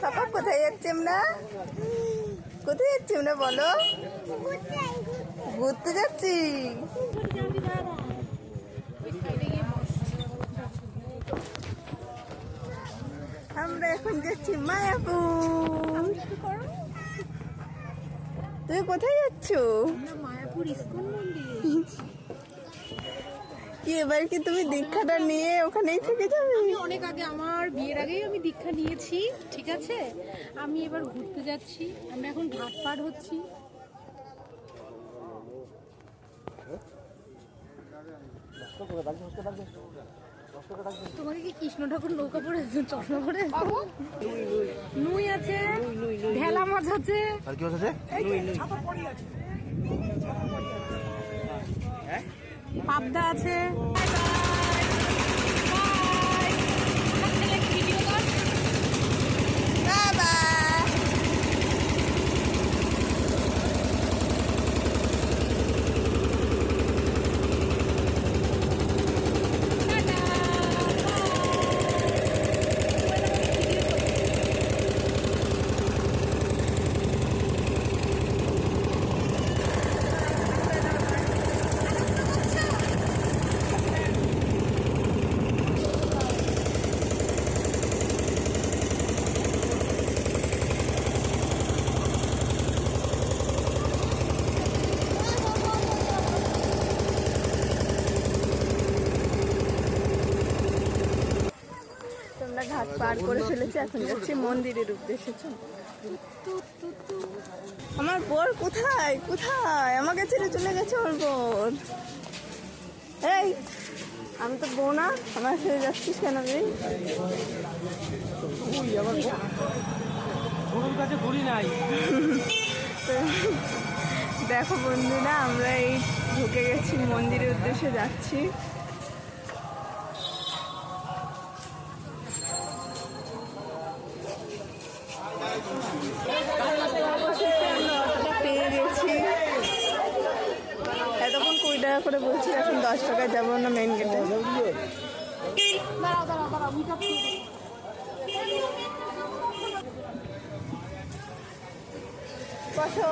পাপা কোথায় যাচ্ছি আমরা? কোথায় যাচ্ছি আমরা বলো? ঘুরতে যাচ্ছি। আমরা এখন যাচ্ছি মায়াপুর। তুমি কোথায় যাচ্ছ? মায়াপুর ইস্কন মন্দির। কি এবার কি তুমি দীক্ষাটা নিয়ে ওখানেই থেকে যাবে? অনেক আগে, আমার বিয়ের আগেই আমি দীক্ষা নিয়েছি, ঠিক আছে। আমি এবার ঘুরতে যাচ্ছি, আমরা এখন ঘাট পার হচ্ছি। তোমাকে কি কৃষ্ণ ঠাকুর নৌকা পরে চশমা পরে নুই আছে, ঢেলা মাছ আছে, আর কি আছে? পাবদা আছে। ঘাট পার করে ফেলেছি, এখন যাচ্ছি মন্দিরের উদ্দেশ্যে। আমার বর কোথায় কোথায়? আমাকে ছেড়ে চলে গেছে আমার বর। এই আমি তো বউ না, আমার ছেড়ে যাচ্ছিস কেন রে? দেখো বন্ধুরা, আমরা এই ঢুকে গেছি, মন্দিরের উদ্দেশ্যে যাচ্ছি। পেয়ে গেছি। এতক্ষণ 20 টাকা করে বলছি, এখন 10 টাকায় যাবো না মেন গেটে। বসো।